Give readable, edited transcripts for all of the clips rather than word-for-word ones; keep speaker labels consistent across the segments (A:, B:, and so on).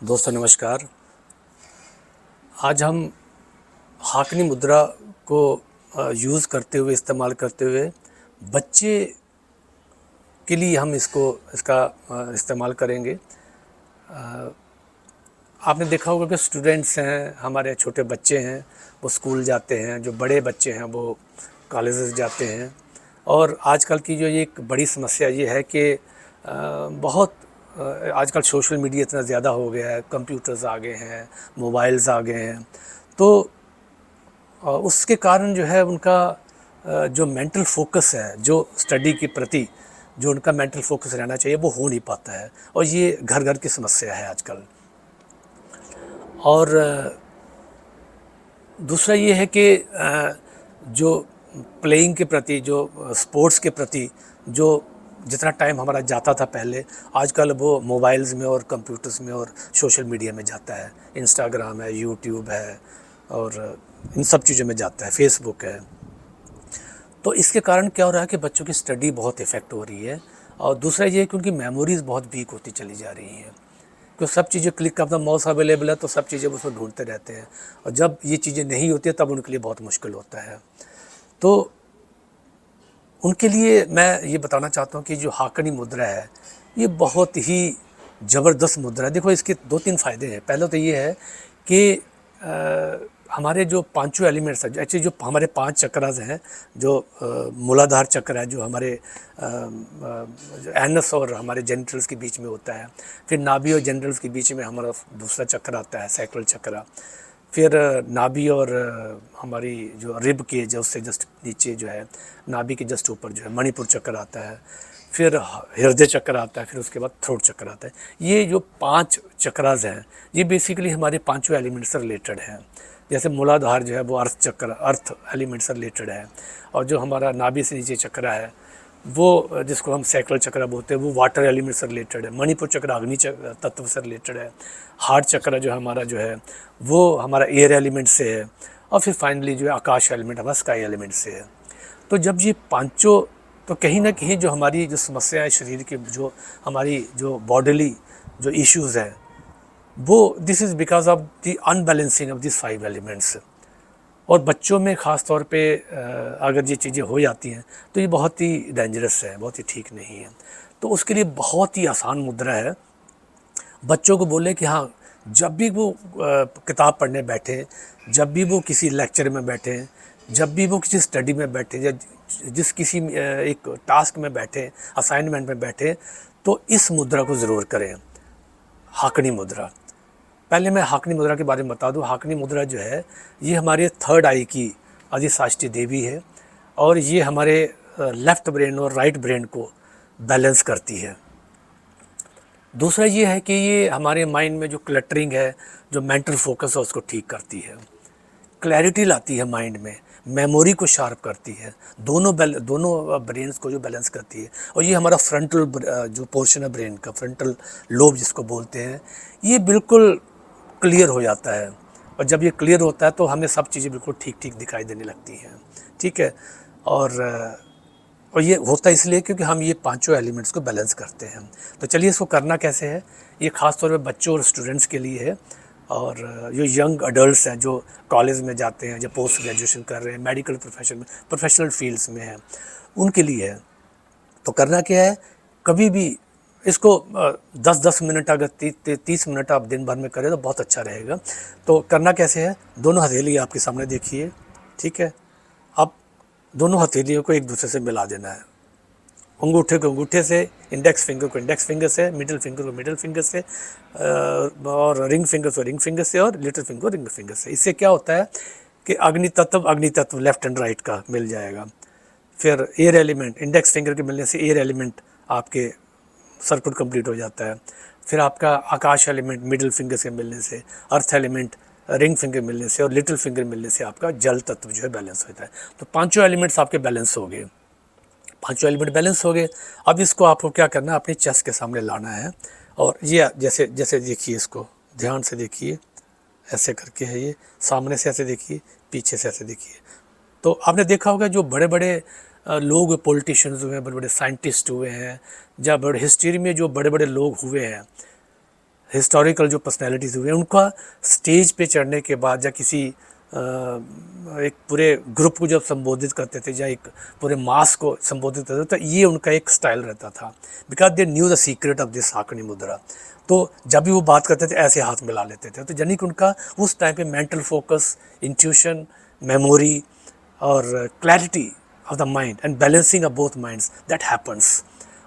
A: दोस्तों नमस्कार। आज हम हाकनी मुद्रा को यूज़ करते हुए इस्तेमाल करते हुए बच्चे के लिए हम इसका इस्तेमाल करेंगे। आपने देखा होगा कि स्टूडेंट्स हैं, हमारे छोटे बच्चे हैं, वो स्कूल जाते हैं, जो बड़े बच्चे हैं वो कॉलेजेस जाते हैं। और आजकल की जो ये एक बड़ी समस्या ये है कि बहुत आजकल सोशल मीडिया इतना ज़्यादा हो गया है, कंप्यूटर्स आ गए हैं, मोबाइल्स आ गए हैं। तो उसके कारण जो है उनका जो मेंटल फोकस है, जो स्टडी के प्रति जो उनका मेंटल फोकस रहना चाहिए वो हो नहीं पाता है। और ये घर घर की समस्या है आजकल। और दूसरा ये है कि जो प्लेइंग के प्रति, जो स्पोर्ट्स के प्रति जो जितना टाइम हमारा जाता था पहले, आजकल वो मोबाइल्स में और कंप्यूटर्स में और सोशल मीडिया में जाता है। इंस्टाग्राम है, यूट्यूब है और इन सब चीज़ों में जाता है, फेसबुक है। तो इसके कारण क्या हो रहा है कि बच्चों की स्टडी बहुत इफ़ेक्ट हो रही है। और दूसरा ये है कि उनकी मेमोरीज़ बहुत वीक होती चली जा रही हैं। तो सब चीज़ें क्लिक का अपना माउस अवेलेबल है तो सब चीज़ें उसमें ढूंढते रहते हैं। और जब ये चीज़ें नहीं होती है तब उनके लिए बहुत मुश्किल होता है। तो उनके लिए मैं ये बताना चाहता हूँ कि जो हाकनी मुद्रा है ये बहुत ही ज़बरदस्त मुद्रा है। देखो, इसके दो तीन फ़ायदे हैं। पहला तो ये है कि हमारे जो पांचों एलिमेंट्स हैं, एक्चुअली जो हमारे पांच चक्रास हैं, जो मूलाधार चक्र है जो हमारे एनस और हमारे जेनिटल्स के बीच में होता है। फिर नाभि और जेनिटल्स के बीच में हमारा दूसरा चक्र आता है, सैक्रल चक्र। फिर नाभि और हमारी जो रिब के जो उससे जस्ट नीचे जो है, नाभि के जस्ट ऊपर जो है मणिपुर चक्र आता है। फिर हृदय चक्र आता है। फिर उसके बाद थ्रोट चक्र आता है। ये जो पांच चक्रास हैं ये बेसिकली हमारे पांचों एलिमेंट से रिलेटेड हैं। जैसे मूलाधार जो है वो अर्थ चक्र, अर्थ एलिमेंट से रिलेटेड है। और जो हमारा नाभि से नीचे चक्र है वो, जिसको हम सैक्रल चक्र बोलते हैं, वो वाटर एलिमेंट से रिलेटेड है। मणिपुर चक्र अग्नि तत्व से रिलेटेड है। हार्ट चक्र जो हमारा जो है वो हमारा एयर एलिमेंट से है। और फिर फाइनली जो है आकाश एलिमेंट हमारा स्काई एलिमेंट से है। तो जब ये पांचों, तो कहीं ना कहीं जो हमारी जो समस्या है शरीर की, जो हमारी जो बॉडीली जो इश्यूज़ है, वो this is because of the unbalancing of this five elements. और बच्चों में ख़ास तौर पे अगर ये चीज़ें हो जाती हैं तो ये बहुत ही डेंजरस है, बहुत ही ठीक नहीं है। तो उसके लिए बहुत ही आसान मुद्रा है। बच्चों को बोले कि हाँ, जब भी वो किताब पढ़ने बैठे, जब भी वो किसी लेक्चर में बैठे, जब भी वो किसी स्टडी में बैठे या जिस किसी एक टास्क में बैठे, असाइनमेंट में बैठे, तो इस मुद्रा को ज़रूर करें, हाकनी मुद्रा। पहले मैं हाकनी मुद्रा के बारे में बता दूं। हाकनी मुद्रा जो है ये हमारे थर्ड आई की अधिष्ठात्री देवी है। और ये हमारे लेफ़्ट ब्रेन और राइट ब्रेन को बैलेंस करती है। दूसरा ये है कि ये हमारे माइंड में जो क्लटरिंग है, जो मेंटल फोकस है, उसको ठीक करती है, क्लैरिटी लाती है माइंड में, मेमोरी को शार्प करती है, दोनों ब्रेन्स को जो बैलेंस करती है। और ये हमारा फ्रंटल जो पोर्शन है ब्रेन का, फ्रंटल लोब जिसको बोलते हैं, ये बिल्कुल क्लियर हो जाता है। और जब ये क्लियर होता है तो हमें सब चीज़ें बिल्कुल ठीक ठीक दिखाई देने लगती हैं। ठीक है। और ये होता है इसलिए क्योंकि हम ये पांचों एलिमेंट्स को बैलेंस करते हैं। तो चलिए इसको करना कैसे है। ये ख़ास तौर पे बच्चों और स्टूडेंट्स के लिए है। और जो यंग अडल्ट्स हैं, जो कॉलेज में जाते हैं, जो पोस्ट ग्रेजुएशन कर रहे हैं, मेडिकल प्रोफेशन में, प्रोफेशनल फील्ड्स में हैं, उनके लिए है। तो करना क्या है, कभी भी इसको 10-10 मिनट, अगर 30 मिनट आप दिन भर में करें तो बहुत अच्छा रहेगा। तो करना कैसे है, दोनों हथेली आपके सामने देखिए। ठीक है। अब दोनों हथेलियों को एक दूसरे से मिला देना है। अंगूठे को अंगूठे से, इंडेक्स फिंगर को इंडेक्स फिंगर से, मिडिल फिंगर को मिडिल फिंगर से, और रिंग फिंगर को रिंग फिंगर से, और लिटिल फिंगर को रिंग फिंगर से। इससे क्या होता है कि अग्नि तत्व लेफ्ट एंड राइट का मिल जाएगा। फिर एयर एलिमेंट, इंडेक्स फिंगर के मिलने से एयर एलिमेंट आपके सर्किट कंप्लीट हो जाता है। फिर आपका आकाश एलिमेंट मिडिल फिंगर से मिलने से, अर्थ एलिमेंट रिंग फिंगर मिलने से, और लिटिल फिंगर मिलने से आपका जल तत्व जो है बैलेंस होता है। तो पांचों एलिमेंट्स आपके बैलेंस हो गए, पांचों एलिमेंट बैलेंस हो गए। अब इसको आपको क्या करना है, अपनी चेस्ट के सामने लाना है। और ये जैसे जैसे देखिए, इसको ध्यान से देखिए, ऐसे करके है ये, सामने से ऐसे देखिए, पीछे से ऐसे देखिए। तो आपने देखा होगा जो बड़े बड़े लोग, पॉलिटिशियंस हुए हैं, बड़े बड़े साइंटिस्ट हुए हैं, जब बड़े हिस्ट्री में जो बड़े बड़े लोग हुए हैं, हिस्टोरिकल जो पर्सनैलिटीज़ हुए उनका स्टेज पे चढ़ने के बाद या किसी एक पूरे ग्रुप को जब संबोधित करते थे या एक पूरे मास को संबोधित करते थे, तो ये उनका एक स्टाइल रहता था, because they knew the secret of this Hakini mudra. तो जब भी वो बात करते थे ऐसे हाथ मिला लेते थे, तो यानी कि उनका उस टाइम पे मेंटल फोकस, इंट्यूशन, मेमोरी और clarity of the mind and balancing of both minds that happens.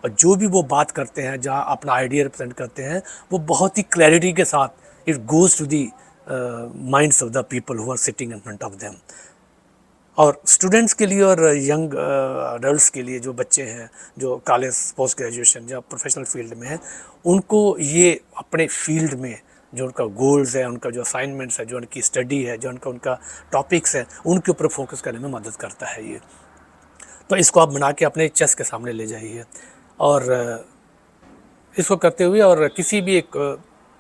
A: और जो भी वो बात करते हैं, जहाँ अपना आइडिया रिप्रेजेंट करते हैं, वो बहुत ही क्लैरिटी के साथ it goes to the minds of the people who are sitting in front of them. और स्टूडेंट्स के लिए और यंग अडल्ट्स के लिए, जो बच्चे हैं जो कॉलेज, पोस्ट ग्रेजुएशन या प्रोफेशनल फील्ड में हैं, उनको ये अपने फील्ड में जो उनका गोल्स है, उनका जो असाइनमेंट्स है, जो उनकी स्टडी है, जो उनका टॉपिक्स है, उनके ऊपर फोकस करने में मदद करता है ये। तो इसको आप बना के अपने चेस्ट के सामने ले जाइए और इसको करते हुए और किसी भी एक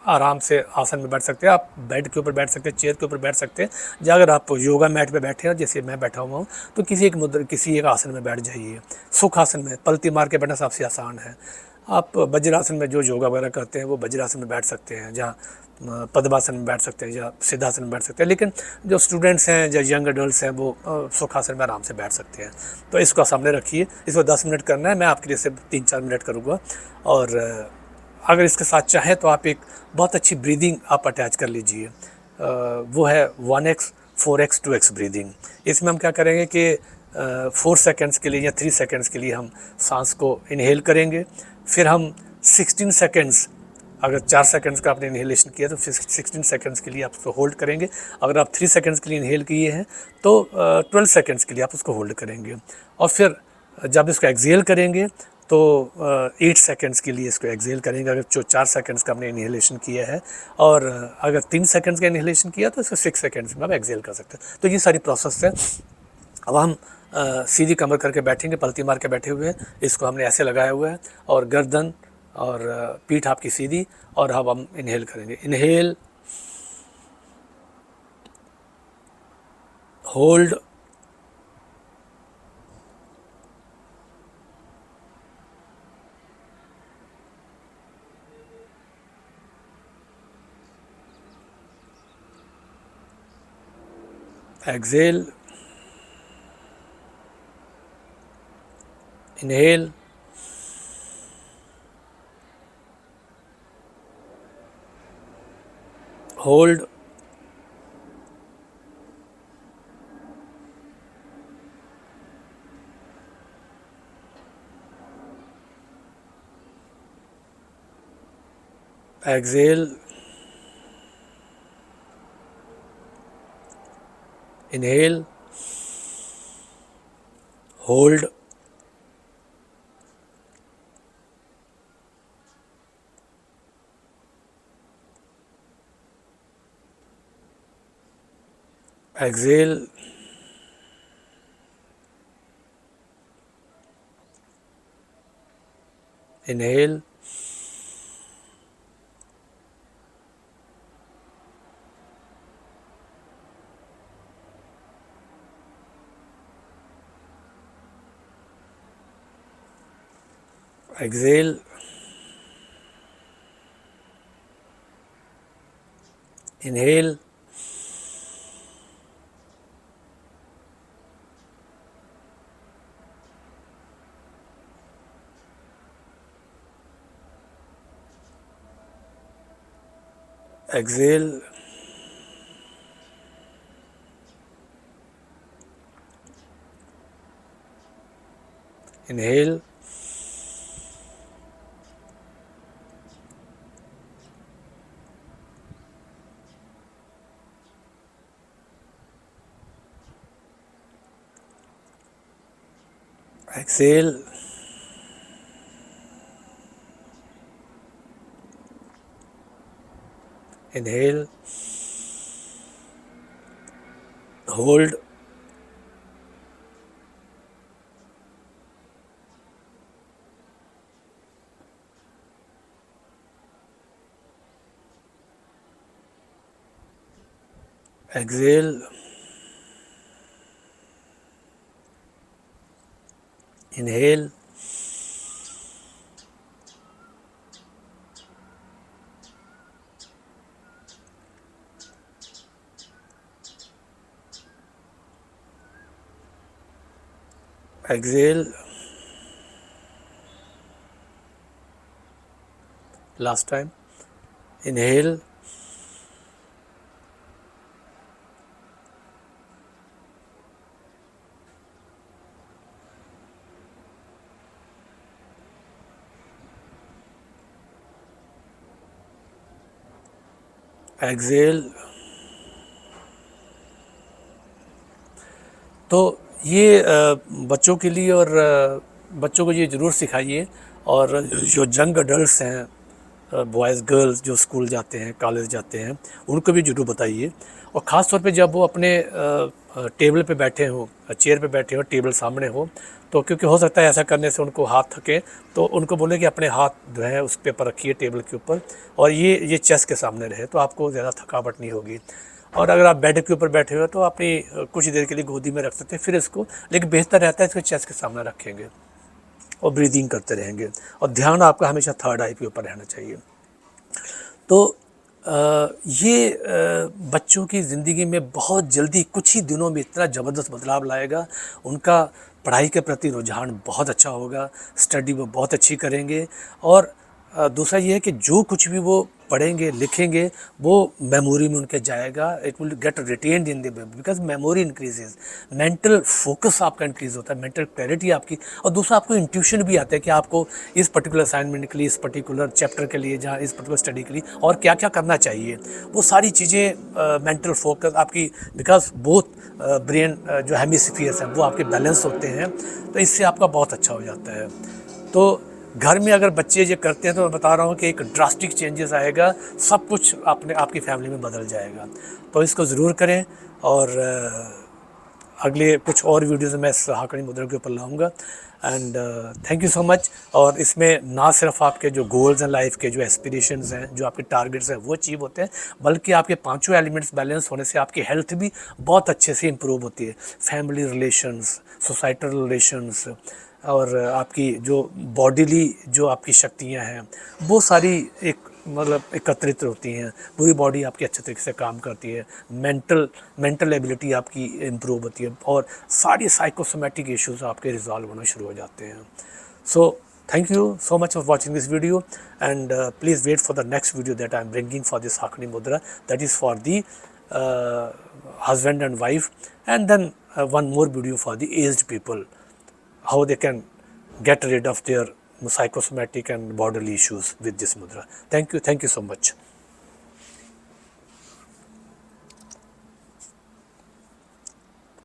A: आराम से आसन में बैठ सकते हैं। आप बेड के ऊपर बैठ सकते हैं, चेयर के ऊपर बैठ सकते हैं, या अगर आप योगा मैट पे बैठे हैं जैसे मैं बैठा हुआ हूँ, तो किसी एक आसन में बैठ जाइए। सुख आसन में पलती मार के बैठना सबसे आसान है। आप वज्रासन में जो योगा वगैरह करते हैं वो वज्रासन में बैठ सकते हैं, जहाँ पद्मासन में बैठ सकते हैं या सिद्धासन में बैठ सकते हैं। लेकिन जो स्टूडेंट्स हैं या यंग एडल्ट्स हैं वो सुखासन में आराम से बैठ सकते हैं। तो इसको सामने रखिए, इसको 10 मिनट करना है, मैं आपके लिए सिर्फ 3-4 मिनट करूँगा। और अगर इसके साथ चाहें तो आप एक बहुत अच्छी ब्रीदिंग आप अटैच कर लीजिए, वो है 1x 4x 2x ब्रीदिंग। इसमें हम क्या करेंगे कि 4 सेकेंड्स के लिए या 3 सेकेंड्स के लिए हम सांस को इनहेल करेंगे, फिर हम 16 सेकेंड्स, अगर 4 सेकंड्स का आपने इनहेलेशन किया तो 16 सेकंड्स के लिए आप उसको होल्ड करेंगे। अगर आप 3 सेकंड्स के लिए इनहेल किए हैं तो 12 सेकंड्स के लिए आप उसको होल्ड करेंगे। और फिर जब इसको एक्सहेल करेंगे तो 8 सेकंड्स के लिए इसको एक्सहेल करेंगे, अगर जो 4 सेकंड्स का आपने इनहेलेशन किया है। और अगर 3 सेकंड्स का इनहेलेशन किया तो इसको 6 सेकंड्स में आप एक्सहेल कर सकते हैं। तो ये सारी प्रोसेस है। अब हम सीधी कमर करके बैठेंगे, पलती मार के बैठे हुए हैं, इसको हमने ऐसे लगाया हुआ है और गर्दन और पीठ आपकी सीधी। और अब हम इनहेल करेंगे, inhale, hold, exhale, inhale, hold, exhale, inhale, hold, exhale, inhale, exhale, inhale, exhale, inhale, exhale, inhale, hold, exhale, inhale, exhale, last time, inhale, exhale। तो ये बच्चों के लिए और बच्चों को ये ज़रूर सिखाइए, और जो यंग अडल्ट्स हैं, बॉयज़ गर्ल्स जो स्कूल जाते हैं, कॉलेज जाते हैं, उनको भी ज़रूर बताइए। और ख़ास तौर पे जब वो अपने टेबल पे बैठे हों, चेयर पे बैठे हो, टेबल सामने हो, तो क्योंकि हो सकता है ऐसा करने से उनको हाथ थके, तो उनको बोले कि अपने हाथ जो है उस पेपर रखिए टेबल के ऊपर, और ये चेस्ट के सामने रहे, तो आपको ज़्यादा थकावट नहीं होगी। और अगर आप बेड के ऊपर बैठे हुए हो तो अपनी कुछ देर के लिए गोदी में रख सकते हैं, फिर इसको, लेकिन बेहतर रहता है इसको चेस्ट के सामने रखेंगे और ब्रीदिंग करते रहेंगे, और ध्यान आपका हमेशा थर्ड आई के ऊपर रहना चाहिए। तो ये बच्चों की ज़िंदगी में बहुत जल्दी कुछ ही दिनों में इतना ज़बरदस्त बदलाव लाएगा। उनका पढ़ाई के प्रति रुझान बहुत अच्छा होगा, स्टडी वो बहुत अच्छी करेंगे, और दूसरा ये है कि जो कुछ भी वो पढ़ेंगे लिखेंगे वो मेमोरी में उनके जाएगा, it will get retained in the because memory increases, mental focus आपका इंक्रीज होता है, मेंटल क्लैरिटी आपकी, और दूसरा आपको इंट्यूशन भी आता है कि आपको इस पर्टिकुलर असाइनमेंट के लिए, इस पर्टिकुलर चैप्टर के लिए, जहाँ इस पर्टिकुलर स्टडी के लिए और क्या क्या करना चाहिए, वो सारी चीज़ें मेंटल फोकस आपकी, बिकॉज बोथ ब्रेन जो हेमिस्फीयर्स हैं वो आपके बैलेंस होते हैं, तो इससे आपका बहुत अच्छा हो जाता है। तो घर में अगर बच्चे ये करते हैं तो मैं बता रहा हूँ कि एक ड्रास्टिक चेंजेस आएगा, सब कुछ अपने आपकी फैमिली में बदल जाएगा। तो इसको ज़रूर करें, और अगले कुछ और वीडियोज़ में इस हाकनी मुद्रा के ऊपर लाऊंगा। And thank you so much. और इसमें ना सिर्फ आपके जो गोल्स हैं लाइफ के, जो एस्पिरेशंस हैं, जो आपके टारगेट्स हैं वो अचीव होते हैं, बल्कि आपके पांचों एलिमेंट्स बैलेंस होने से आपकी हेल्थ भी बहुत अच्छे से इम्प्रूव होती है। फैमिली रिलेशंस, सोसाइटल रिलेशंस, और आपकी जो बॉडीली जो आपकी शक्तियाँ हैं वो सारी एक मतलब एकत्रित होती हैं, पूरी बॉडी आपकी अच्छे तरीके से काम करती है, मेंटल एबिलिटी आपकी इम्प्रूव होती है, और सारी साइकोसोमेटिक इश्यूज आपके रिजॉल्व होना शुरू हो जाते हैं। So thank you so much for watching this video, and please wait for the next video that I am bringing for this Hakni Mudra, that is for the husband and wife, and then one more video for the aged people, how they can get rid of their psychosomatic and bodily issues with this mudra. Thank you so much.